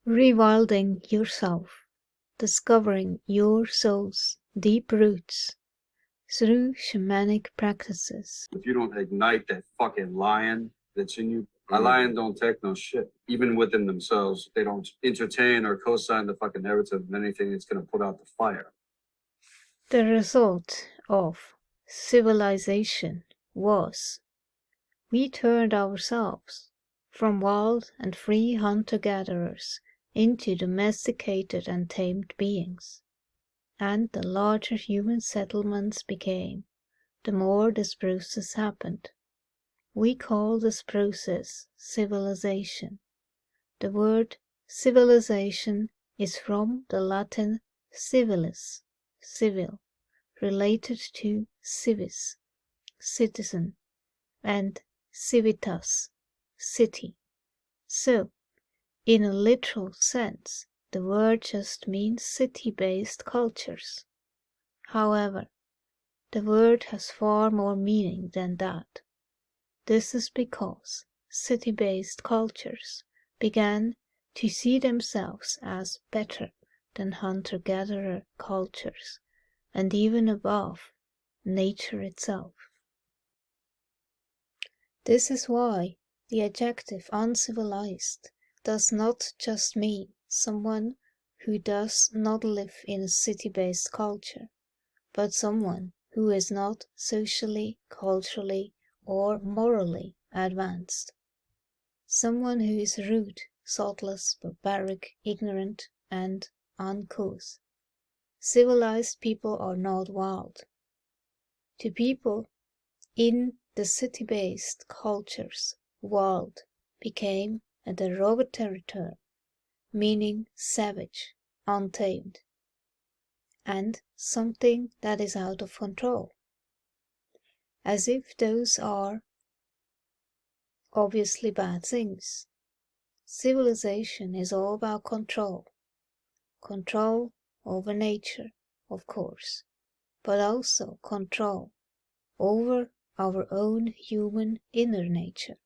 Rewilding yourself, discovering your soul's deep roots through shamanic practices. If you don't ignite that fucking lion that's in you, a lion don't take no shit. Even within themselves, they don't entertain or co-sign the fucking narrative of anything that's gonna put out the fire. The result of civilization was we turned ourselves from wild and free hunter-gatherers into domesticated and tamed beings, and the larger human settlements became, the more this process happened. We call this process civilization. The word civilization is from the Latin civilis, civil, related to civis, citizen, and civitas, city. So, in a literal sense, the word just means city-based cultures. However, the word has far more meaning than that. This is because city-based cultures began to see themselves as better than hunter-gatherer cultures, and even above nature itself. This is why the adjective uncivilized does not just mean someone who does not live in a city-based culture, but someone who is not socially, culturally, or morally advanced. Someone who is rude, thoughtless, barbaric, ignorant, and uncouth. Civilized people are not wild. To people in the city-based cultures, wild became a derogatory term, meaning savage, untamed, and something that is out of control. As if those are obviously bad things. Civilization is all about control. Control over nature, of course, but also control over our own human inner nature.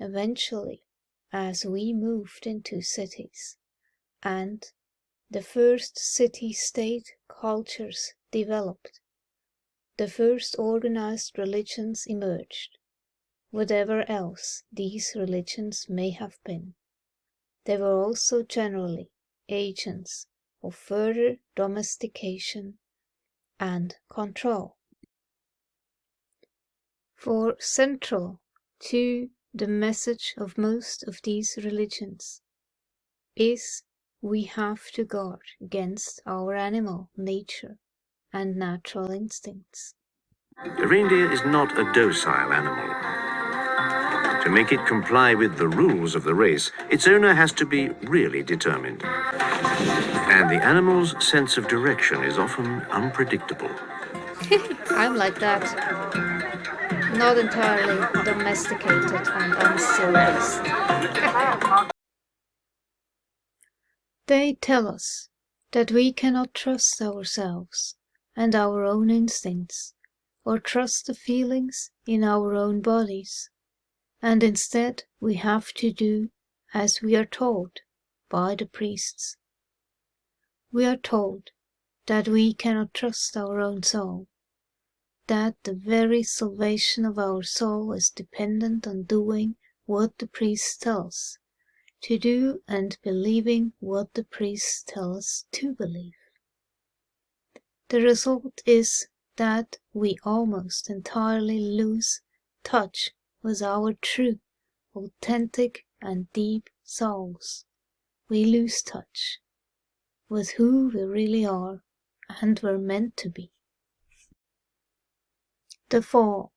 Eventually, as we moved into cities, and the first city-state cultures developed, the first organized religions emerged, whatever else these religions may have been. They were also generally agents of further domestication and control. For central to the message of most of these religions is we have to guard against our animal nature and natural instincts. The reindeer is not a docile animal. To make it comply with the rules of the race, its owner has to be really determined. And the animal's sense of direction is often unpredictable. I'm like that. Not entirely domesticated and uncivilized. They tell us that we cannot trust ourselves and our own instincts, or trust the feelings in our own bodies, and instead we have to do as we are told by the priests. We are told that we cannot trust our own soul, that the very salvation of our soul is dependent on doing what the priests tell us to do and believing what the priests tell us to believe. The result is that we almost entirely lose touch with our true, authentic, and deep souls. We lose touch with who we really are and were meant to be. The fall.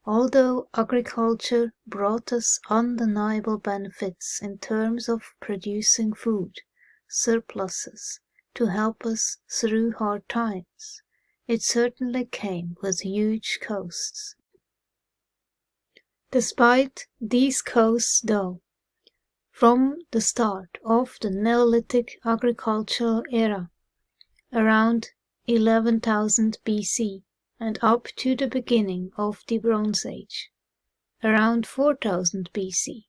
Although agriculture brought us undeniable benefits in terms of producing food, surpluses, to help us through hard times, it certainly came with huge costs. Despite these costs, though, from the start of the Neolithic agricultural era, around 11,000 BC, and up to the beginning of the Bronze Age, around 4000 BC,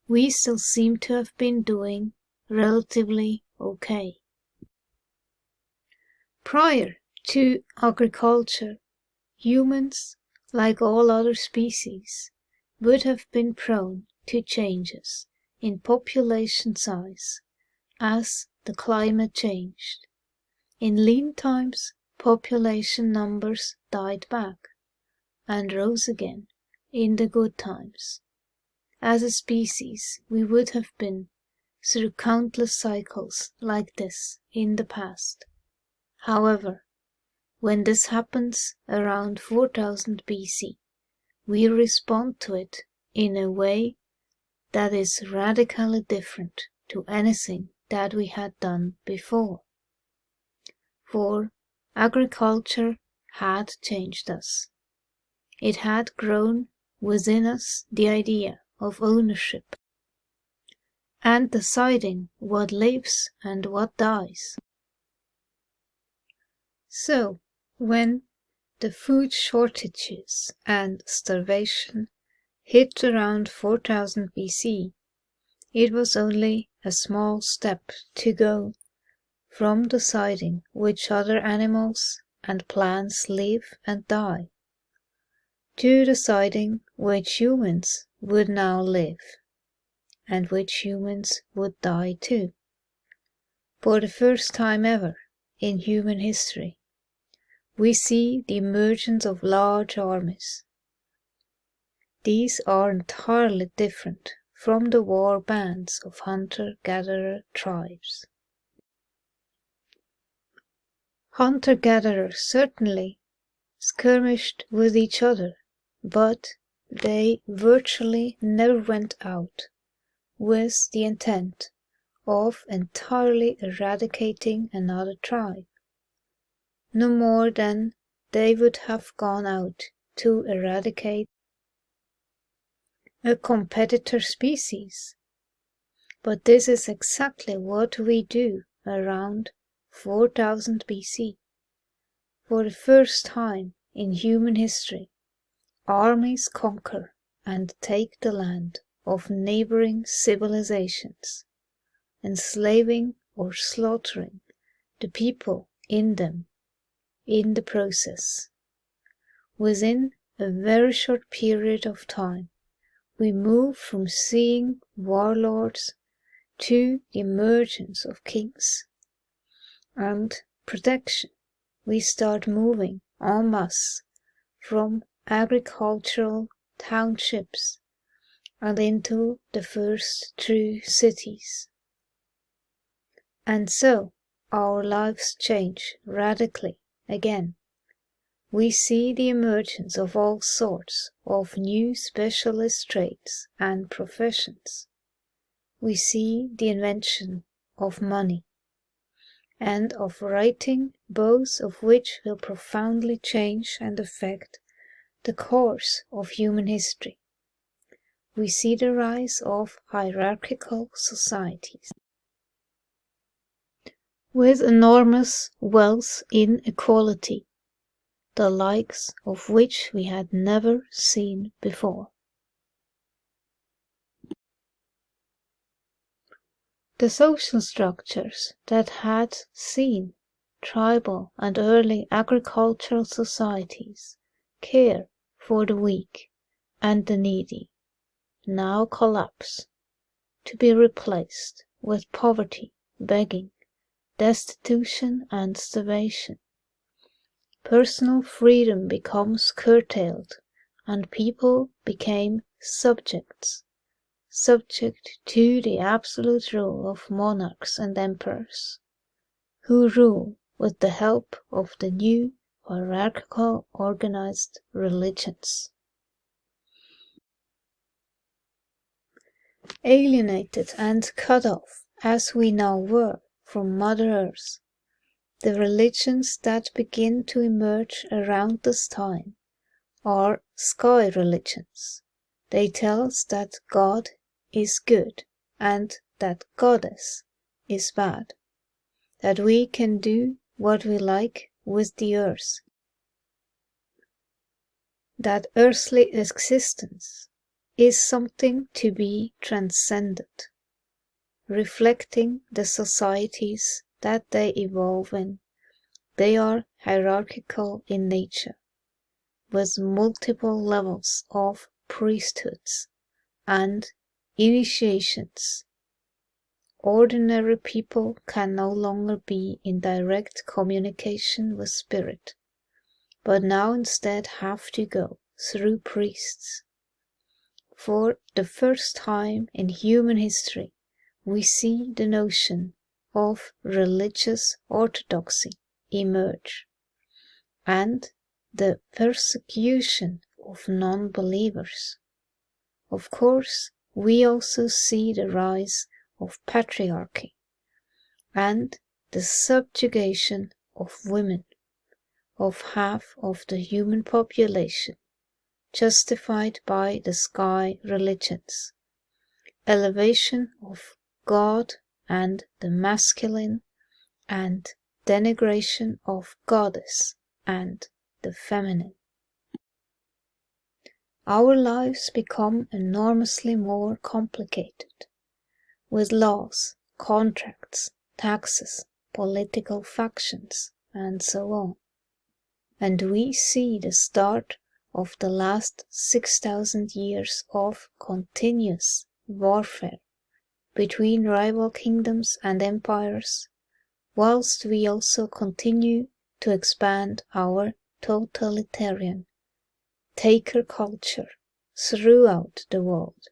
we still seem to have been doing relatively okay. Prior to agriculture, humans, like all other species, would have been prone to changes in population size as the climate changed. In lean times, population numbers died back and rose again in the good times. As a species, we would have been through countless cycles like this in the past. However, when this happens around 4000 BC, we respond to it in a way that is radically different to anything that we had done before. For agriculture had changed us. It had grown within us the idea of ownership and deciding what lives and what dies. So, when the food shortages and starvation hit around 4000 BC, it was only a small step to go from deciding which other animals and plants live and die, to deciding which humans would now live, and which humans would die too. For the first time ever in human history, we see the emergence of large armies. These are entirely different from the war bands of hunter-gatherer tribes. Hunter-gatherers certainly skirmished with each other, but they virtually never went out with the intent of entirely eradicating another tribe, no more than they would have gone out to eradicate a competitor species. But this is exactly what we do around 4000 BC. For the first time in human history, armies conquer and take the land of neighboring civilizations, enslaving or slaughtering the people in them in the process. Within a very short period of time, we move from seeing warlords to the emergence of kings and protection. We start moving en masse from agricultural townships and into the first true cities. And so our lives change radically again. We see the emergence of all sorts of new specialist trades and professions. We see the invention of money and of writing, both of which will profoundly change and affect the course of human history. We see the rise of hierarchical societies, with enormous wealth inequality, the likes of which we had never seen before. The social structures that had seen tribal and early agricultural societies care for the weak and the needy now collapse, to be replaced with poverty, begging, destitution and starvation. Personal freedom becomes curtailed, and people became subject to the absolute rule of monarchs and emperors, who rule with the help of the new hierarchical organized religions. Alienated and cut off, as we now were, from Mother Earth, the religions that begin to emerge around this time are sky religions. They tell us that God is good and that Goddess is bad, that we can do what we like with the earth, that earthly existence is something to be transcended, reflecting the societies that they evolve in. They are hierarchical in nature, with multiple levels of priesthoods and initiations. Ordinary people can no longer be in direct communication with spirit, but now instead have to go through priests. For the first time in human history, we see the notion of religious orthodoxy emerge, and the persecution of non-believers. Of course, we also see the rise of patriarchy and the subjugation of women, of half of the human population, justified by the sky religions, elevation of God and the masculine, and denigration of goddess and the feminine. Our lives become enormously more complicated, with laws, contracts, taxes, political factions, and so on. And we see the start of the last 6,000 years of continuous warfare between rival kingdoms and empires, whilst we also continue to expand our totalitarian taker culture throughout the world,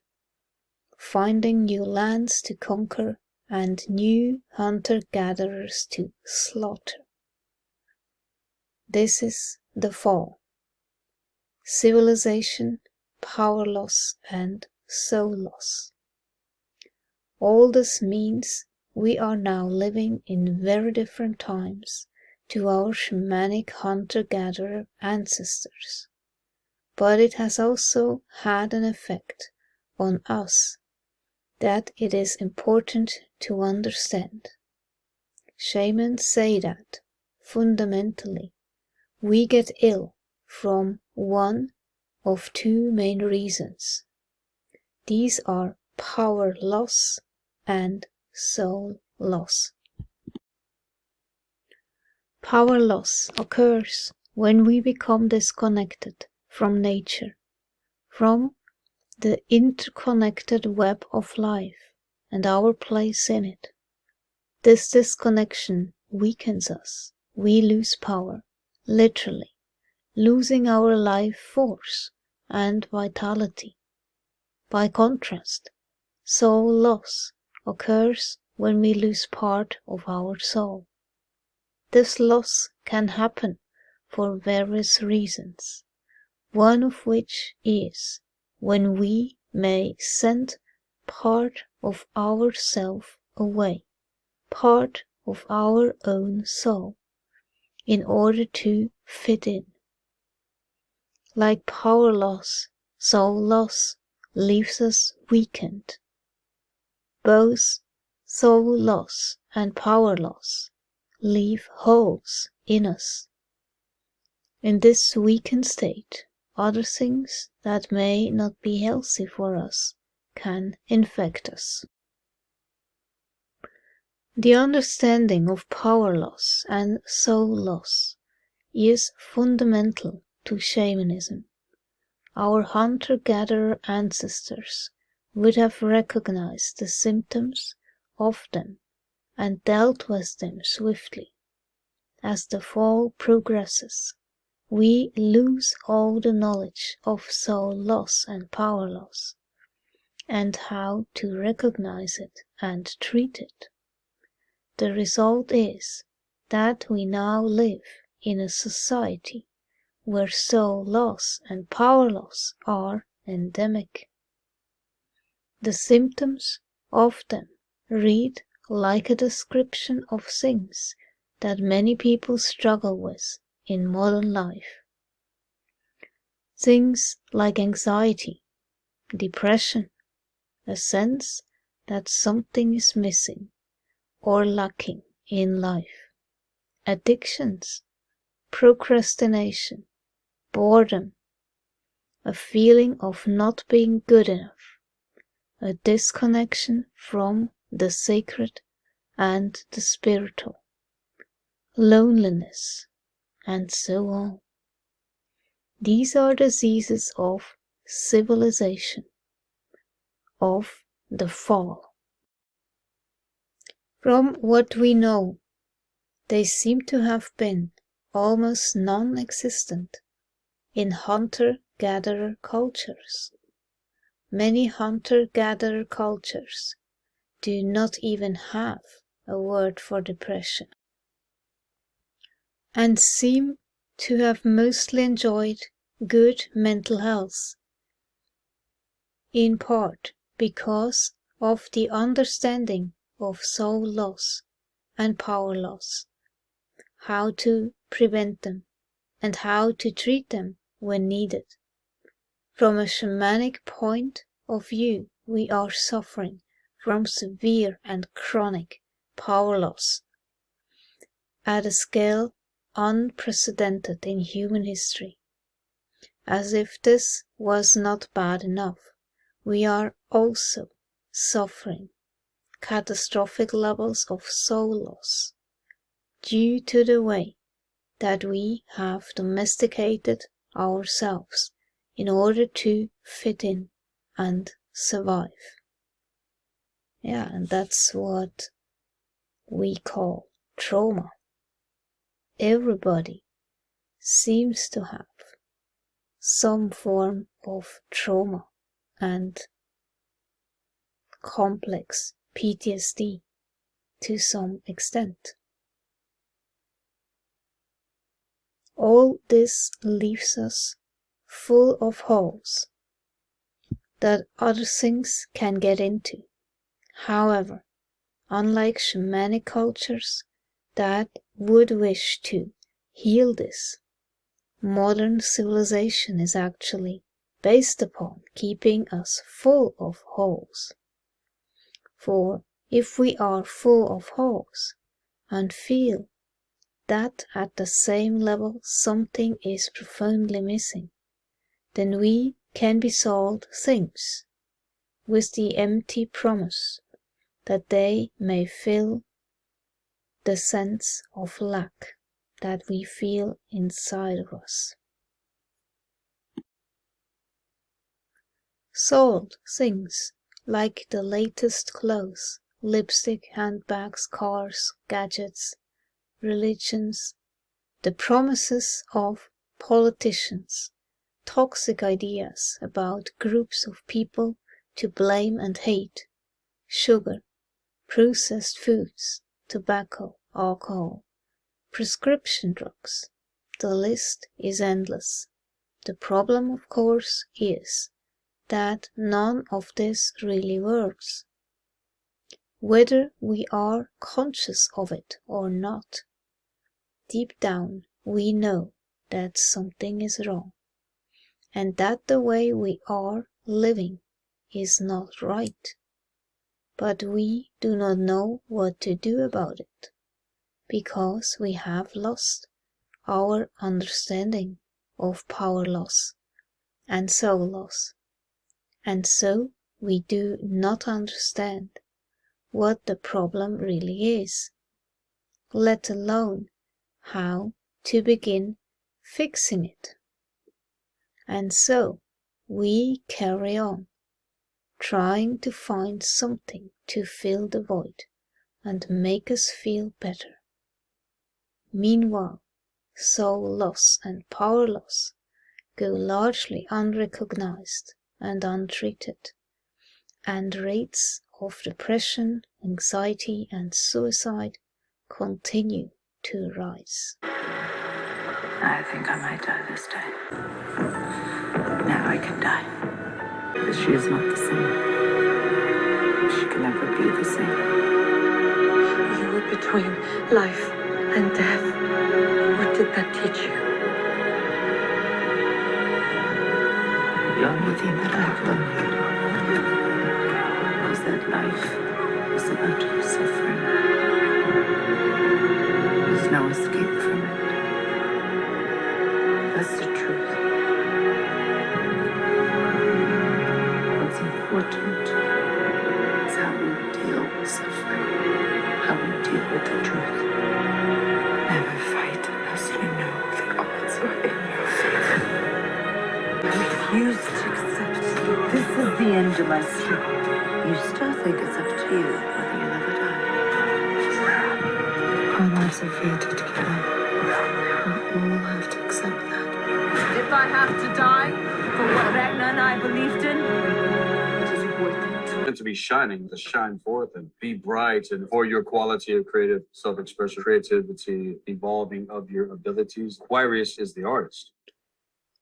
finding new lands to conquer and new hunter-gatherers to slaughter. This is the fall. Civilization, power loss, and soul loss. All this means we are now living in very different times to our shamanic hunter-gatherer ancestors. But it has also had an effect on us that it is important to understand. Shamans say that, fundamentally, we get ill from one of two main reasons. These are power loss and soul loss. Power loss occurs when we become disconnected from nature, from the interconnected web of life and our place in it. This disconnection weakens us. We lose power, literally, losing our life force and vitality. By contrast, soul loss occurs when we lose part of our soul. This loss can happen for various reasons, one of which is when we may send part of ourself away, part of our own soul, in order to fit in. Like power loss, soul loss leaves us weakened. Both soul loss and power loss leave holes in us. In this weakened state, other things that may not be healthy for us can infect us. The understanding of power loss and soul loss is fundamental to shamanism. Our hunter-gatherer ancestors would have recognized the symptoms of them and dealt with them swiftly. As the fall progresses, we lose all the knowledge of soul loss and power loss, and how to recognize it and treat it. The result is that we now live in a society where soul loss and power loss are endemic. The symptoms of them read like a description of things that many people struggle with in modern life. Things like anxiety, depression, a sense that something is missing or lacking in life, addictions, procrastination, boredom, a feeling of not being good enough, a disconnection from the sacred and the spiritual, loneliness, and so on. These are diseases of civilization, of the fall. From what we know, they seem to have been almost non-existent in hunter-gatherer cultures. Many hunter-gatherer cultures do not even have a word for depression, and seem to have mostly enjoyed good mental health, in part because of the understanding of soul loss and power loss, how to prevent them, and how to treat them when needed. From a shamanic point of view, we are suffering from severe and chronic power loss at a scale unprecedented in human history. As if this was not bad enough, we are also suffering catastrophic levels of soul loss due to the way that we have domesticated ourselves in order to fit in and survive. Yeah, and that's what we call trauma. Everybody seems to have some form of trauma and complex PTSD to some extent. All this leaves us full of holes that other things can get into. However, unlike shamanic cultures that would wish to heal this, modern civilization is actually based upon keeping us full of holes. For if we are full of holes and feel that at the same level something is profoundly missing, then we can be sold things with the empty promise that they may fill the sense of lack that we feel inside of us. Sold things like the latest clothes, lipstick, handbags, cars, gadgets, religions, the promises of politicians, toxic ideas about groups of people to blame and hate, sugar, processed foods, tobacco, alcohol, prescription drugs. The list is endless. The problem, of course, is that none of this really works. Whether we are conscious of it or not, deep down we know that something is wrong, and that the way we are living is not right. But we do not know what to do about it, because we have lost our understanding of power loss and soul loss, and so we do not understand what the problem really is, let alone how to begin fixing it. And so we carry on, trying to find something to fill the void and make us feel better. Meanwhile, soul loss and power loss go largely unrecognized and untreated, and rates of depression, anxiety, and suicide continue to rise. I think I might die this day. Now I can die. But she is not the same. She can never be the same. You were between life and death. What did that teach you? The only thing that I've learned is that life is about suffering. There's no escape from it. That's the truth. I slip, you still think it's up to you whether you live or die. Our lives are fated together. We all have to accept that. If I have to die for what Ragnar and I believed in, it is worth it. Meant to be shining, to shine forth and be bright, and for your quality of creative self-expression, creativity, evolving of your abilities. Aquarius is the artist.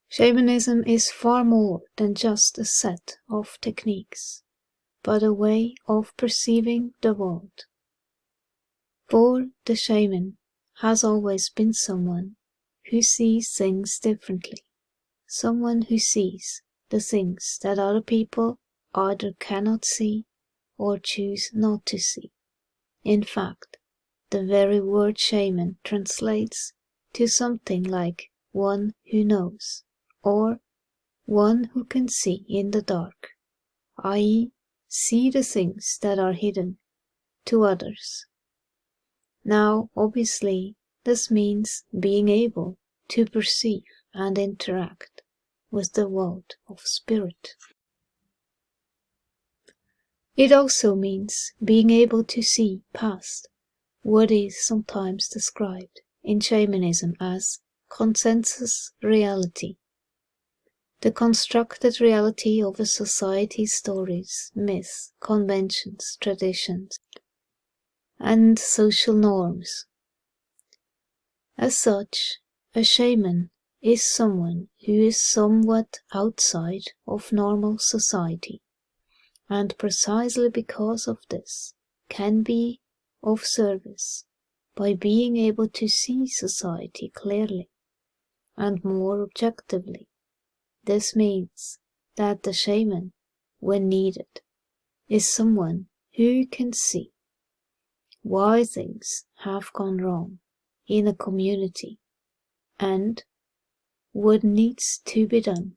Shamanism is far more than just a set of techniques, but a way of perceiving the world. For the shaman has always been someone who sees things differently, someone who sees the things that other people either cannot see or choose not to see. In fact, the very word shaman translates to something like one who knows, or one who can see in the dark, i.e., see the things that are hidden to others. Now, obviously, this means being able to perceive and interact with the world of spirit. It also means being able to see past what is sometimes described in shamanism as consensus reality, the constructed reality of a society's stories, myths, conventions, traditions, and social norms. As such, a shaman is someone who is somewhat outside of normal society, and precisely because of this can be of service by being able to see society clearly and more objectively. This means that the shaman, when needed, is someone who can see why things have gone wrong in a community and what needs to be done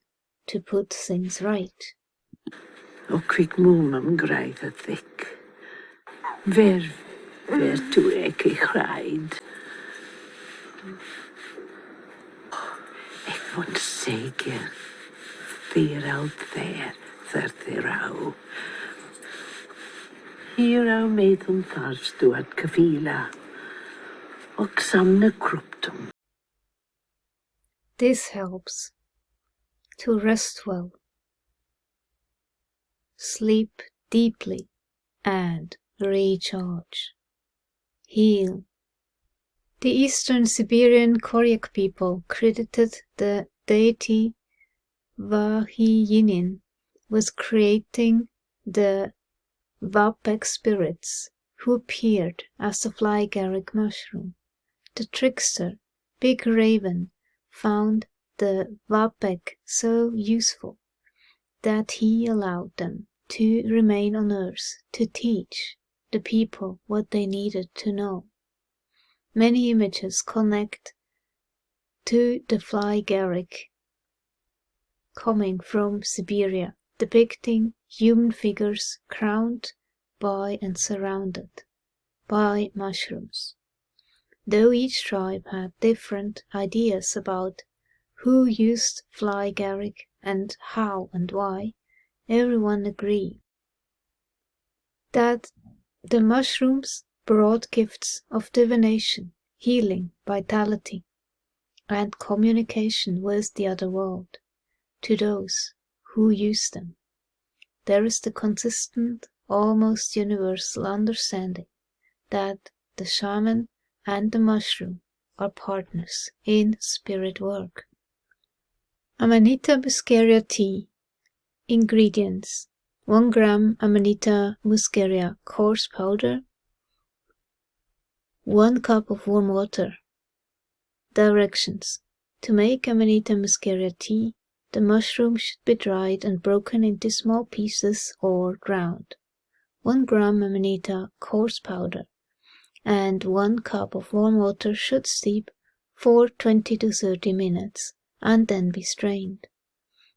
to put things right. Og kvik mumam greid a thick. Ver tu ekki hraid. Ek vond zeker thir out there, thir au. Hier au meithum tarstu at kafila. Og samne kruptum. This helps to rest well, sleep deeply, and recharge. Heal. The eastern Siberian Koryak people credited the deity Vahiyinin with creating the Vapek spirits who appeared as the fly-garrick mushroom. The trickster, Big Raven, found the Vapek so useful that he allowed them to remain on Earth to teach the people what they needed to know. Many images connect to the fly-garrick coming from Siberia, depicting human figures crowned by and surrounded by mushrooms. Though each tribe had different ideas about who used fly-garrick and how and why, everyone agreed that the mushrooms brought gifts of divination, healing, vitality, and communication with the other world to those who used them. There is the consistent, almost universal understanding that the shaman and the mushroom are partners in spirit work. Amanita Muscaria Tea. Ingredients: 1 gram Amanita Muscaria coarse powder, 1 cup of warm water. Directions: to make Amanita Muscaria tea, the mushroom should be dried and broken into small pieces or ground. 1 gram Amanita coarse powder and 1 cup of warm water should steep for 20 to 30 minutes and then be strained.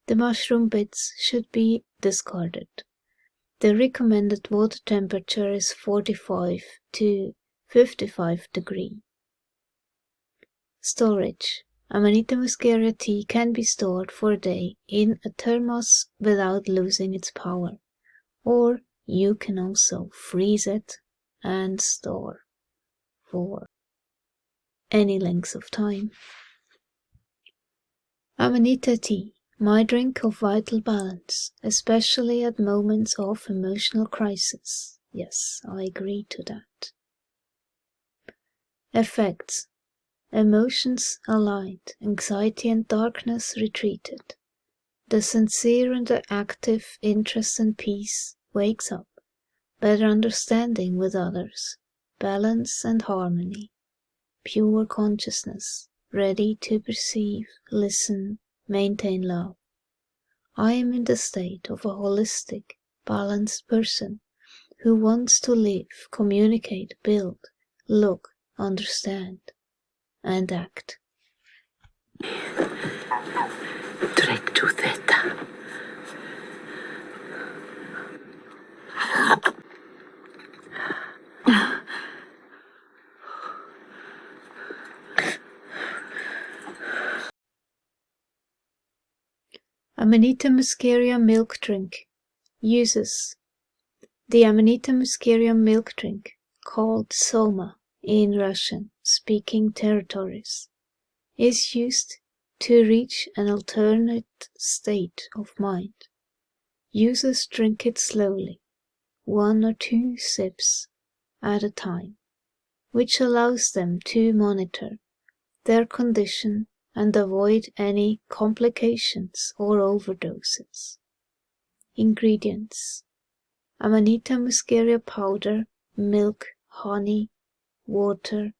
The mushroom bits should be discarded. The recommended water temperature is 45 to 55 degrees. Storage: Amanita Muscaria tea can be stored for a day in a thermos without losing its power. or you can also freeze it and store for any length of time. Amanita tea, my drink of vital balance, especially at moments of emotional crisis. Yes, I agree to that. Effects: emotions allied, anxiety and darkness retreated. The sincere and the active interest and peace wakes up, better understanding with others, balance and harmony, pure consciousness, ready to perceive, listen, maintain love. I am in the state of a holistic, balanced person who wants to live, communicate, build, look, understand, and act. Drink to theta. Amanita Muscaria milk drink. Uses: the Amanita Muscaria milk drink, called smoe in Russian-speaking territories, is used to reach an alternate state of mind. Users drink it slowly, 1 or 2 sips at a time, which allows them to monitor their condition and avoid any complications or overdoses. Ingredients: Amanita Muscaria powder, milk, honey, water.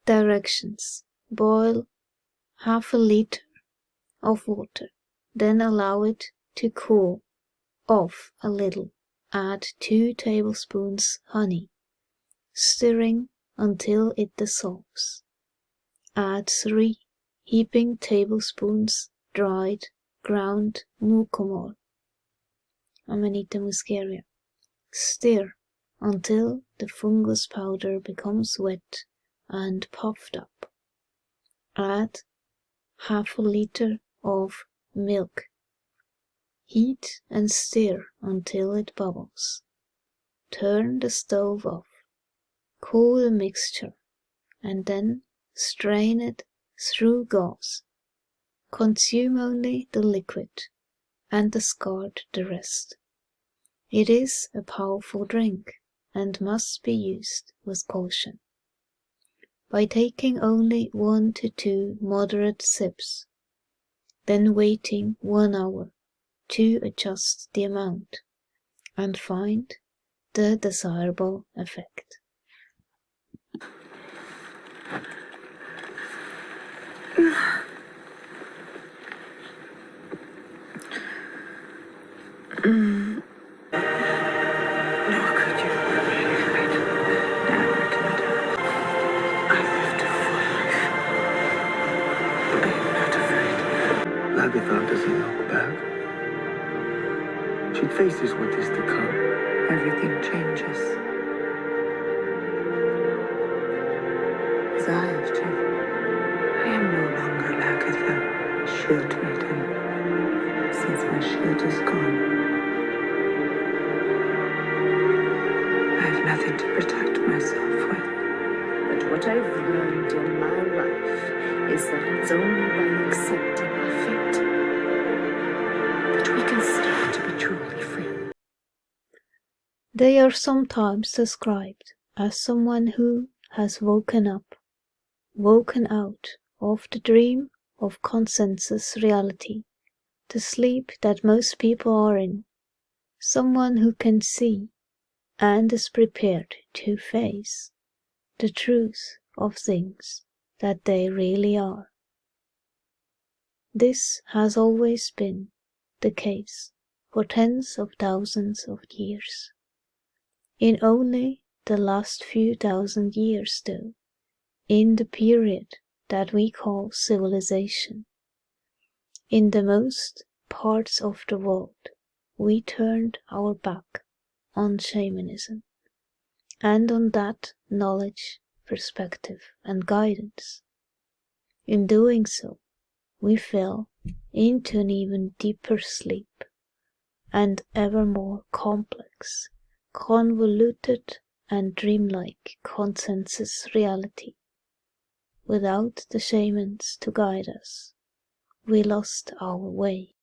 Directions: boil half a liter of water, then allow it to cool off a little. Add 2 tablespoons honey, stirring until it dissolves. Add 3 heaping tablespoons dried ground mucomor, Amanita muscaria. Stir until the fungus powder becomes wet and puffed up. Add half a liter of milk. Heat and stir until it bubbles. Turn the stove off. Cool the mixture and then strain it through gauze. Consume only the liquid and discard the rest. It is a powerful drink and must be used with caution. By taking only 1 to 2 moderate sips, then waiting 1 hour to adjust the amount and find the desirable effect. Nor could you. Wait. Now I can die. I lived a full life. I am not afraid. Agatha doesn't look back. She faces what is to come. Everything changes. As I have to. I am no longer Agatha, shield maiden. Since my shield is gone, I have nothing to protect myself with. But what I've learned in my life is that it's only by accepting our fate that we can start to be truly free. They are sometimes described as someone who has woken up, woken out of the dream of consensus reality, the sleep that most people are in, someone who can see and is prepared to face the truth of things that they really are. This has always been the case for tens of thousands of years. In only the last few thousand years, though, in the period that we call civilization, in the most parts of the world, we turned our back on shamanism and on that knowledge, perspective, and guidance. In doing so, we fell into an even deeper sleep, and ever more complex, convoluted, and dreamlike consensus reality. Without the shamans to guide us, we lost our way.